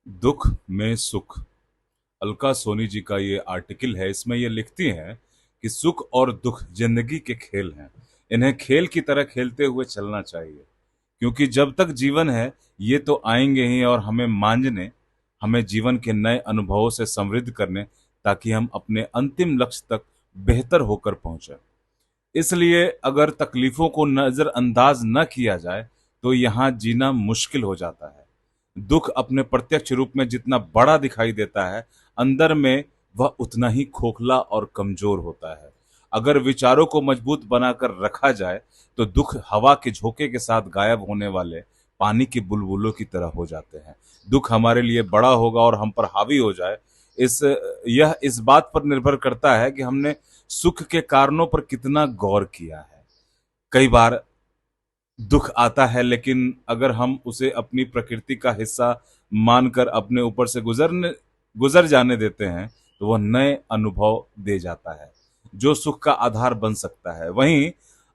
दुख में सुख। अलका सोनी जी का ये आर्टिकल है। इसमें ये लिखती हैं कि सुख और दुख जिंदगी के खेल हैं। इन्हें खेल की तरह खेलते हुए चलना चाहिए, क्योंकि जब तक जीवन है ये तो आएंगे ही और हमें मांझने, हमें जीवन के नए अनुभवों से समृद्ध करने, ताकि हम अपने अंतिम लक्ष्य तक बेहतर होकर पहुंचे। इसलिए अगर तकलीफों को नजरअंदाज न किया जाए तो यहाँ जीना मुश्किल हो जाता है। दुख अपने प्रत्यक्ष रूप में जितना बड़ा दिखाई देता है, अंदर में वह उतना ही खोखला और कमजोर होता है। अगर विचारों को मजबूत बनाकर रखा जाए तो दुख हवा के झोंके के साथ गायब होने वाले पानी के बुलबुलों की तरह हो जाते हैं। दुख हमारे लिए बड़ा होगा और हम पर हावी हो जाए, इस यह इस बात पर निर्भर करता है कि हमने सुख के कारणों पर कितना गौर किया है। कई बार दुख आता है, लेकिन अगर हम उसे अपनी प्रकृति का हिस्सा मानकर अपने ऊपर से गुजर जाने देते हैं तो वह नए अनुभव दे जाता है, जो सुख का आधार बन सकता है। वहीं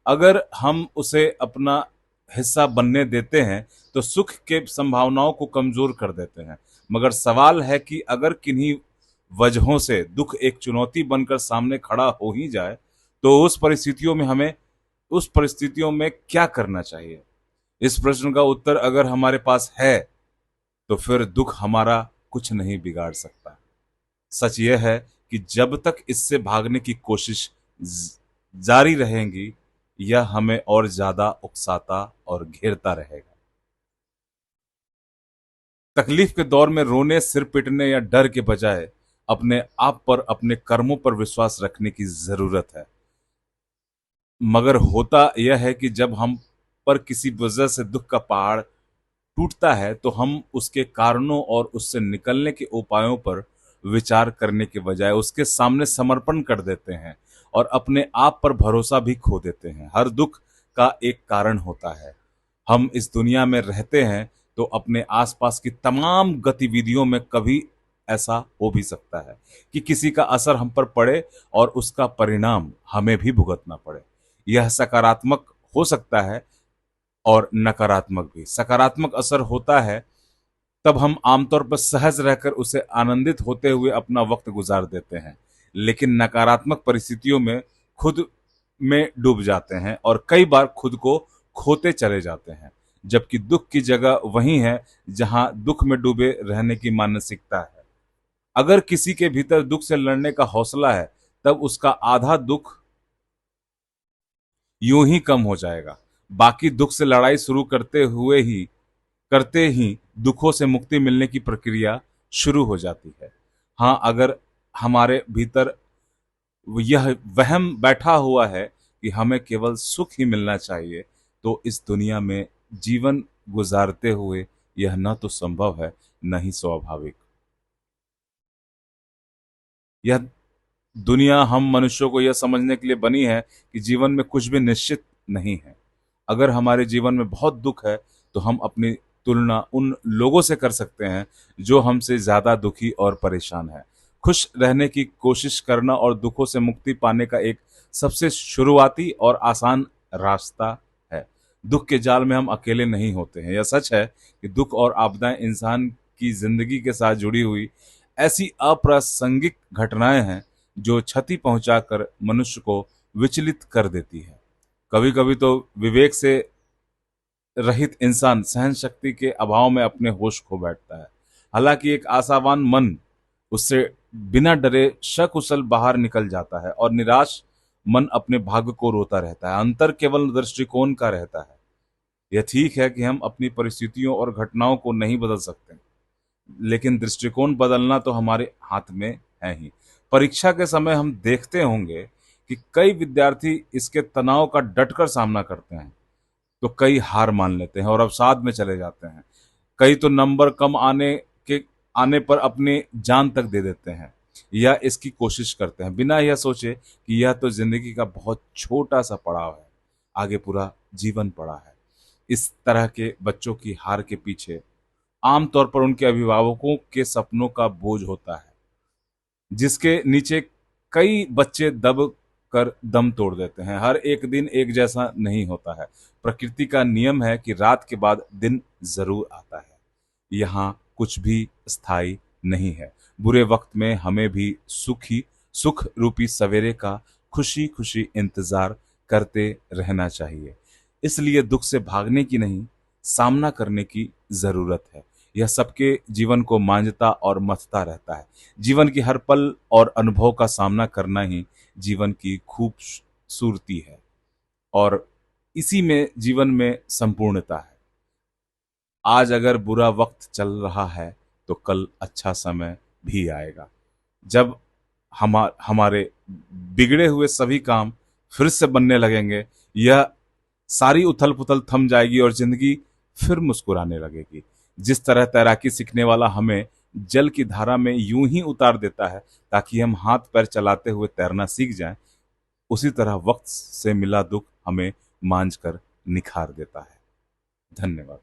अगर हम उसे अपना हिस्सा बनने देते हैं तो सुख के संभावनाओं को कमजोर कर देते हैं। मगर सवाल है कि अगर किन्हीं वजहों से दुख एक चुनौती बनकर सामने खड़ा हो ही जाए तो उस परिस्थितियों में क्या करना चाहिए। इस प्रश्न का उत्तर अगर हमारे पास है तो फिर दुख हमारा कुछ नहीं बिगाड़ सकता। सच यह है कि जब तक इससे भागने की कोशिश जारी रहेगी, यह हमें और ज्यादा उकसाता और घेरता रहेगा। तकलीफ के दौर में रोने, सिर पीटने या डर के बजाय अपने आप पर, अपने कर्मों पर विश्वास रखने की जरूरत है। मगर होता यह है कि जब हम पर किसी वजह से दुख का पहाड़ टूटता है तो हम उसके कारणों और उससे निकलने के उपायों पर विचार करने के बजाय उसके सामने समर्पण कर देते हैं और अपने आप पर भरोसा भी खो देते हैं। हर दुख का एक कारण होता है। हम इस दुनिया में रहते हैं तो अपने आसपास की तमाम गतिविधियों में कभी ऐसा हो भी सकता है कि किसी का असर हम पर पड़े और उसका परिणाम हमें भी भुगतना पड़े। यह सकारात्मक हो सकता है और नकारात्मक भी। सकारात्मक असर होता है तब हम आमतौर पर सहज रहकर उसे आनंदित होते हुए अपना वक्त गुजार देते हैं, लेकिन नकारात्मक परिस्थितियों में खुद में डूब जाते हैं और कई बार खुद को खोते चले जाते हैं। जबकि दुख की जगह वही है जहां दुख में डूबे रहने की मानसिकता है। अगर किसी के भीतर दुख से लड़ने का हौसला है, तब उसका आधा दुख यूं ही कम हो जाएगा। बाकी दुख से लड़ाई शुरू करते ही दुखों से मुक्ति मिलने की प्रक्रिया शुरू हो जाती है। हाँ, अगर हमारे भीतर यह वहम बैठा हुआ है कि हमें केवल सुख ही मिलना चाहिए, तो इस दुनिया में जीवन गुजारते हुए यह न तो संभव है, न ही स्वाभाविक। यह दुनिया हम मनुष्यों को यह समझने के लिए बनी है कि जीवन में कुछ भी निश्चित नहीं है। अगर हमारे जीवन में बहुत दुख है तो हम अपनी तुलना उन लोगों से कर सकते हैं जो हमसे ज्यादा दुखी और परेशान है। खुश रहने की कोशिश करना और दुखों से मुक्ति पाने का एक सबसे शुरुआती और आसान रास्ता है। दुख के जाल में हम अकेले नहीं होते हैं। यह सच है कि दुख और आपदाएं इंसान की जिंदगी के साथ जुड़ी हुई ऐसी अप्रासंगिक घटनाएं हैं जो क्षति पहुंचाकर मनुष्य को विचलित कर देती है। कभी कभी तो विवेक से रहित इंसान सहन शक्ति के अभाव में अपने होश खो बैठता है। हालांकि एक आशावान मन उससे बिना डरे सकुशल बाहर निकल जाता है और निराश मन अपने भाग्य को रोता रहता है। अंतर केवल दृष्टिकोण का रहता है। यह ठीक है कि हम अपनी परिस्थितियों और घटनाओं को नहीं बदल सकते, लेकिन दृष्टिकोण बदलना तो हमारे हाथ में है ही। परीक्षा के समय हम देखते होंगे कि कई विद्यार्थी इसके तनाव का डटकर सामना करते हैं, तो कई हार मान लेते हैं और अवसाद में चले जाते हैं। कई तो नंबर कम आने पर अपनी जान तक दे देते हैं या इसकी कोशिश करते हैं, बिना यह सोचे कि यह तो जिंदगी का बहुत छोटा सा पड़ाव है, आगे पूरा जीवन पड़ा है। इस तरह के बच्चों की हार के पीछे आमतौर पर उनके अभिभावकों के सपनों का बोझ होता है, जिसके नीचे कई बच्चे दब कर दम तोड़ देते हैं। हर एक दिन एक जैसा नहीं होता है। प्रकृति का नियम है कि रात के बाद दिन जरूर आता है। यहाँ कुछ भी स्थायी नहीं है। बुरे वक्त में हमें भी सुख रूपी सवेरे का खुशी खुशी इंतजार करते रहना चाहिए। इसलिए दुख से भागने की नहीं, सामना करने की जरूरत है। यह सबके जीवन को मांझता और मथता रहता है। जीवन की हर पल और अनुभव का सामना करना ही जीवन की खूबसूरती है, और इसी में जीवन में संपूर्णता है। आज अगर बुरा वक्त चल रहा है तो कल अच्छा समय भी आएगा, जब हमारे बिगड़े हुए सभी काम फिर से बनने लगेंगे। यह सारी उथल पुथल थम जाएगी और जिंदगी फिर मुस्कुराने लगेगी। जिस तरह तैराकी सीखने वाला हमें जल की धारा में यूं ही उतार देता है ताकि हम हाथ पैर चलाते हुए तैरना सीख जाएं, उसी तरह वक्त से मिला दुख हमें मांझ कर निखार देता है। धन्यवाद।